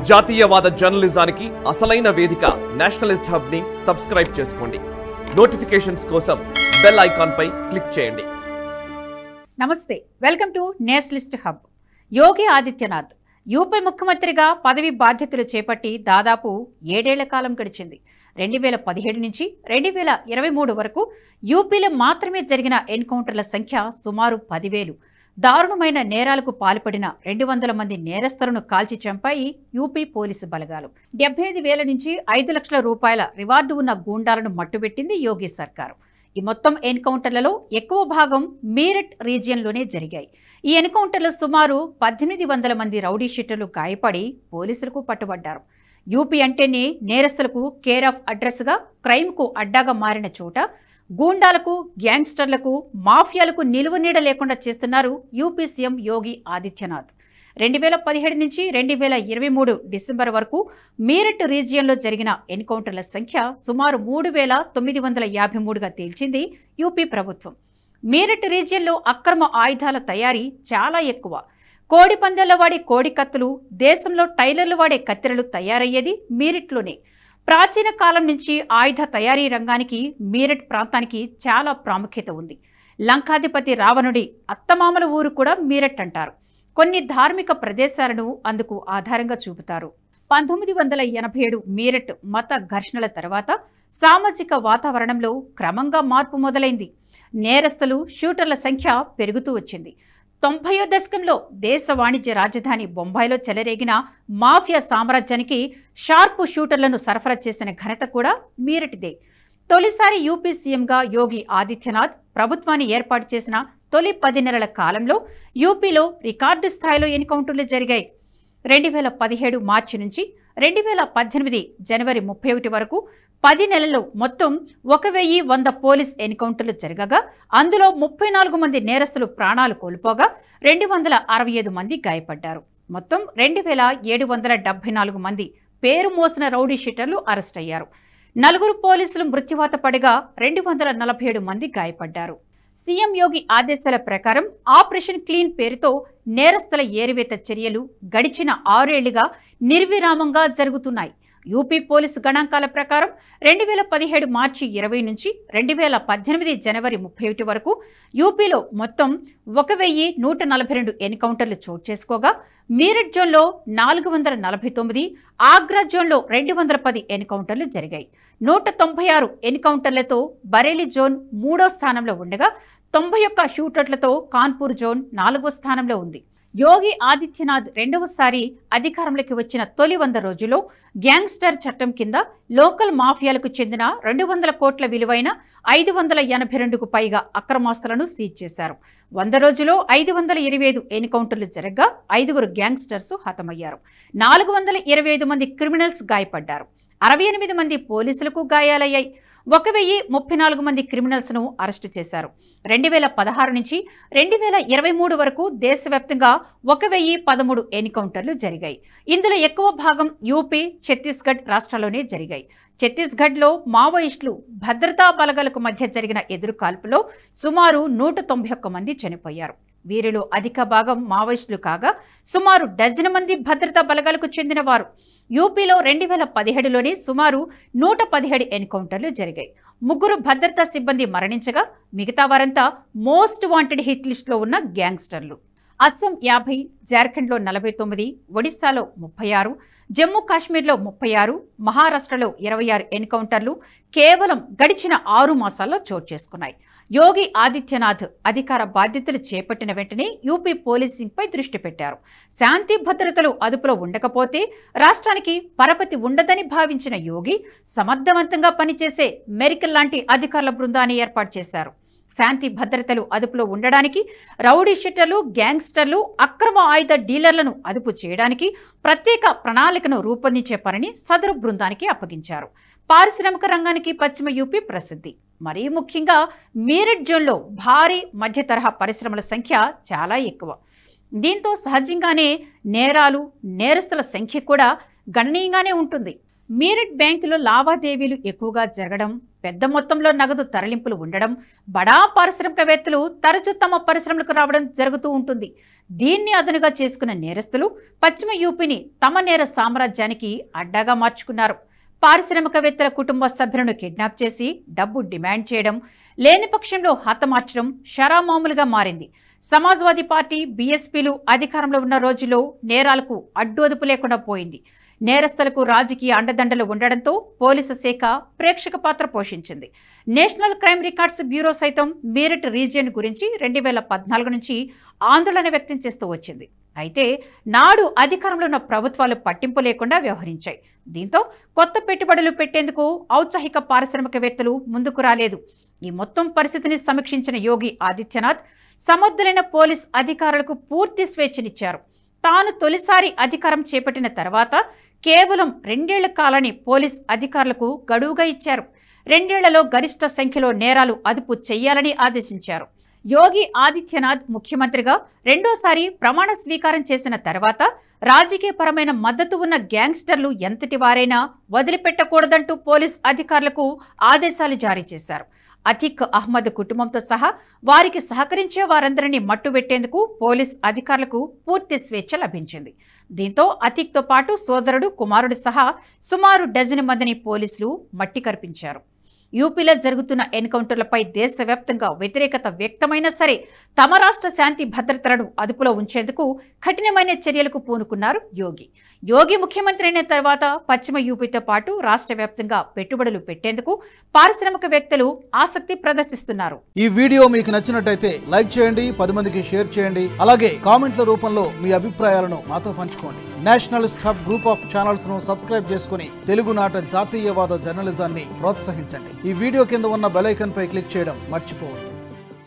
జాతీయవాద జర్నలిజానికి అసలైన వేదిక నేషనలిస్ట్ హబ్ ని సబ్స్క్రైబ్ చేసుకోండి. నోటిఫికేషన్స్ కోసం బెల్ ఐకాన్ పై క్లిక్ చేయండి. నమస్తే, welcome to Nationalist hub. Yogi Adityanath UP ముఖ్యమంత్రిగా పదవి బాధ్యతలు చేపట్టి దాదాపు 7 ఏళ్ల కాలం గడిచింది. 2017 నుంచి 2023 వరకు యూపీలో మాత్రమే జరిగిన ఎన్కౌంటర్ల సంఖ్య సుమారు 10,000. దారుణమైన నేరాలకు పాల్పడిన 200 మంది నేరస్తులను కాల్చి చంపాయి యూపీ పోలీసు బలగాలు. 75,000 నుంచి 5 లక్షల రూపాయల రివార్డు ఉన్న గూండాలను మట్టుబెట్టింది యోగి సర్కారు. ఈ మొత్తం ఎన్కౌంటర్లలో ఎక్కువ భాగం మీరట్ రీజియన్లోనే జరిగాయి. ఈ ఎన్కౌంటర్లో సుమారు 1,800 మంది రౌడీ షీటర్లు గాయపడి పోలీసులకు పట్టుబడ్డారు. యూపీ అంటేనే నేరస్తులకు కేర్ ఆఫ్ అడ్రస్గా, క్రైమ్కు అడ్డాగా మారిన చోట గూండాలకు, గ్యాంగ్స్టర్లకు, మాఫియాలకు నిలువనీడ లేకుండా చేస్తున్నారు యూపీ సీఎం యోగి ఆదిత్యనాథ్. 2017 నుంచి 2023 డిసెంబర్ వరకు మీరట్ రీజియన్లో జరిగిన ఎన్కౌంటర్ల సంఖ్య సుమారు 3,953గా తేల్చింది యూపీ ప్రభుత్వం. మీరట్ రీజియన్లో అక్రమ ఆయుధాల తయారీ చాలా ఎక్కువ. కోడి పందెల్లో వాడే కోడి కత్తులు, దేశంలో టైలర్లు వాడే కత్తెరలు తయారయ్యేది మీరట్లోనే. ప్రాచీన కాలం నుంచి ఆయుధ తయారీ రంగానికి మీరట్ ప్రాంతానికి చాలా ప్రాముఖ్యత ఉంది. లంకాధిపతి రావణుడి అత్తమామల ఊరు కూడా మీరట్ అంటారు. కొన్ని ధార్మిక ప్రదేశాలను అందుకు ఆధారంగా చూపుతారు. 1987 మీరట్ మత ఘర్షణల తర్వాత సామాజిక వాతావరణంలో క్రమంగా మార్పు మొదలైంది. నేరస్తులు, షూటర్ల సంఖ్య పెరుగుతూ వచ్చింది. 90వ దశకంలో దేశ వాణిజ్య రాజధాని బొంబాయిలో చెలరేగిన మాఫియా సామ్రాజ్యానికి షార్ప్ షూటర్లను సరఫరా చేసిన ఘనత కూడా మీరటిదే. తొలిసారి యూపీ సీఎంగా యోగి ఆదిత్యనాథ్ ప్రభుత్వాన్ని ఏర్పాటు చేసిన తొలి 10 నెలల కాలంలో యూపీలో రికార్డు స్థాయిలో ఎన్కౌంటర్లు జరిగాయి. 2017 మార్చి నుంచి 2018 జనవరి 31 వరకు 10 నెలల్లో మొత్తం 1,100 పోలీస్ ఎన్కౌంటర్లు జరగగా అందులో 34 మంది నేరస్తులు ప్రాణాలు కోల్పోగా 265 మంది గాయపడ్డారు. మొత్తం 2,774 మంది పేరు మోసిన రౌడీ షీటర్లు అరెస్ట్ అయ్యారు. 4 పోలీసులు మృత్యువాత పడగా 247 మంది గాయపడ్డారు. సీఎం యోగి ఆదేశాల ప్రకారం ఆపరేషన్ క్లీన్ పేరుతో నేరస్తుల ఏరివేత చర్యలు గడిచిన 6 ఏళ్లుగా నిర్విరామంగా జరుగుతున్నాయి. యూపీ పోలీసు గణాంకాల ప్రకారం 2017 మార్చి 20 నుంచి 2018 జనవరి 31 వరకు యూపీలో మొత్తం 1,142 ఎన్కౌంటర్లు చోటు చేసుకోగా మీరట్ జోన్లో 449, ఆగ్రా జోన్లో 210 ఎన్కౌంటర్లు జరిగాయి. 196 ఎన్కౌంటర్లతో బరేలీ జోన్ 3వ స్థానంలో ఉండగా 91 షూటర్లతో కాన్పూర్ జోన్ 4వ స్థానంలో ఉంది. యోగి ఆదిత్యనాథ్ రెండవసారి అధికారంలోకి వచ్చిన తొలి 100 రోజుల్లో గ్యాంగ్స్టర్ చట్టం కింద లోకల్ మాఫియాలకు చెందిన 200 కోట్ల విలువైన 582కు పైగా అక్రమాస్తులను సీజ్ చేశారు. 100 రోజుల్లో 525 ఎన్కౌంటర్లు జరగగా 5 గ్యాంగ్స్టర్స్ హతమయ్యారు. 425 మంది క్రిమినల్స్ గాయపడ్డారు. 68 మంది పోలీసులకు గాయాలయ్యాయి. 1,034 మంది క్రిమినల్స్ ను అరెస్టు చేశారు. 2016 నుంచి 2023 వరకు దేశవ్యాప్తంగా 1,013 ఎన్కౌంటర్లు జరిగాయి. ఇందులో ఎక్కువ భాగం యూపీ, ఛత్తీస్గఢ్ రాష్ట్రాల్లోనే జరిగాయి. ఛత్తీస్గఢ్లో మావోయిస్టులు, భద్రతా బలగాలకు మధ్య జరిగిన ఎదురుకాల్పులో సుమారు 191 మంది చనిపోయారు. వీరిలో అధిక భాగం మావోయిస్టులు కాగా సుమారు 10 మంది భద్రతా బలగాలకు చెందిన వారు. యూపీలో 2017లోనే సుమారు 117 ఎన్కౌంటర్లు జరిగాయి. 3 భద్రతా సిబ్బంది మరణించగా మిగతా వారంతా మోస్ట్ వాంటెడ్ హిట్ లిస్టులో ఉన్న గ్యాంగ్స్టర్లు. అస్సాం 50, జార్ఖండ్లో 49, ఒడిశాలో 36, జమ్మూ కాశ్మీర్లో 36, మహారాష్ట్రలో 26 ఎన్కౌంటర్లు కేవలం గడిచిన 6 మాసాల్లో చోటు చేసుకున్నాయి. యోగి ఆదిత్యనాథ్ అధికార బాధ్యతలు చేపట్టిన వెంటనే యూపీ పోలీసింగ్పై దృష్టి పెట్టారు. శాంతి భద్రతలు అదుపులో ఉండకపోతే రాష్ట్రానికి పరపతి ఉండదని భావించిన యోగి సమర్థవంతంగా పనిచేసే మెరికల్ లాంటి అధికారుల బృందాన్ని ఏర్పాటు చేశారు. శాంతి భద్రతలు అదుపులో ఉండడానికి, రౌడీ షీటర్లు, గ్యాంగ్స్టర్లు, అక్రమ ఆయుధ డీలర్లను అదుపు చేయడానికి ప్రత్యేక ప్రణాళికను రూపొందించే పనిని సదరు బృందానికి అప్పగించారు. పారిశ్రామిక రంగానికి పశ్చిమ యూపీ ప్రసిద్ధి. మరీ ముఖ్యంగా మీరట్ జోన్లో భారీ మధ్య తరహా పరిశ్రమల సంఖ్య చాలా ఎక్కువ. దీంతో సహజంగానే నేరాలు, నేరస్తుల సంఖ్య కూడా గణనీయంగానే ఉంటుంది. మీరట్ బ్యాంకులో లావాదేవీలు ఎక్కువగా జరగడం, పెద్ద మొత్తంలో నగదు తరలింపులు ఉండడం, బడా పారిశ్రామికవేత్తలు తరచూ తమ పరిశ్రమలకు రావడం జరుగుతూ ఉంటుంది. దీన్ని అదనుగా చేసుకున్న నేరస్తులు పశ్చిమ యూపీని తమ నేర సామ్రాజ్యానికి అడ్డాగా మార్చుకున్నారు. పారిశ్రామికవేత్తల కుటుంబ సభ్యులను కిడ్నాప్ చేసి డబ్బు డిమాండ్ చేయడం, లేని పక్షంలో హతమార్చడం షరామామూలుగా మారింది. సమాజ్వాదీ పార్టీ, బీఎస్పీలు అధికారంలో ఉన్న రోజుల్లో నేరాలకు అడ్డు అదుపు లేకుండా పోయింది. నేరస్తులకు రాజకీయ అండదండలు ఉండడంతో పోలీసు శాఖ ప్రేక్షక పాత్ర పోషించింది. నేషనల్ క్రైమ్ రికార్డ్స్ బ్యూరో సైతం మీరట్ రీజియన్ గురించి 2014 నుంచి ఆందోళన వ్యక్తం చేస్తూ వచ్చింది. అయితే నాడు అధికారంలో ఉన్న ప్రభుత్వాలు పట్టింపు లేకుండా వ్యవహరించాయి. దీంతో కొత్త పెట్టుబడులు పెట్టేందుకు ఔత్సాహిక పారిశ్రామికవేత్తలు ముందుకు రాలేదు. ఈ మొత్తం పరిస్థితిని సమీక్షించిన యోగి ఆదిత్యనాథ్ సమర్థులైన పోలీస్ అధికారులకు పూర్తి స్వేచ్ఛనిచ్చారు. తాను తొలిసారి అధికారం చేపట్టిన తర్వాత కేవలం 2 ఏళ్ల కాలాన్ని పోలీస్ అధికారులకు గడువుగా ఇచ్చారు. 2 ఏళ్లలో గరిష్ట సంఖ్యలో నేరాలు అదుపు చేయాలని ఆదేశించారు. యోగి ఆదిత్యనాథ్ ముఖ్యమంత్రిగా రెండోసారి ప్రమాణ స్వీకారం చేసిన తర్వాత రాజకీయపరమైన మద్దతు ఉన్న గ్యాంగ్స్టర్లు ఎంతటి వారైనా వదిలిపెట్టకూడదంటూ పోలీస్ అధికారులకు ఆదేశాలు జారీ చేశారు. అతిక్ అహ్మద్ కుటుంబంతో సహా వారికి సహకరించే వారందరినీ మట్టుబెట్టేందుకు పోలీస్ అధికారులకు పూర్తి స్వేచ్ఛ లభించింది. దీంతో అతిక్తో పాటు సోదరుడు, కుమారుడు సహా సుమారు డజను మందిని పోలీసులు మట్టి కరిపించారు. యూపీలో జరుగుతున్న ఎన్కౌంటర్లపై దేశవ్యాప్తంగా వ్యతిరేకత వ్యక్తమైనా సరే తమ రాష్ట్ర శాంతి భద్రతలను అదుపులో ఉంచేందుకు కఠినమైన చర్యలకు పూనుకున్నారు యోగి. యోగి ముఖ్యమంత్రి అయిన తర్వాత పశ్చిమ యూపీతో పాటు రాష్ట్ర వ్యాప్తంగా పెట్టుబడులు పెట్టేందుకు పారిశ్రామికవేత్తలు ఆసక్తి ప్రదర్శిస్తున్నారు. ఈ వీడియో మీకు నచ్చినట్టయితే లైక్ చేయండి, 10 మందికి షేర్ చేయండి. అలాగే కామెంట్ల రూపంలో మీ అభిప్రాయాలను మాతో పంచుకోండి. Nationalist hub group of channels ను సబ్స్క్రైబ్ చేసుకుని తెలుగునాట జాతీయవాద జర్నలిజాన్ని ప్రోత్సహించండి. ఈ వీడియో కింద ఉన్న బెల్ ఐకాన్ పై క్లిక్ చేయడం మర్చిపోవద్దు.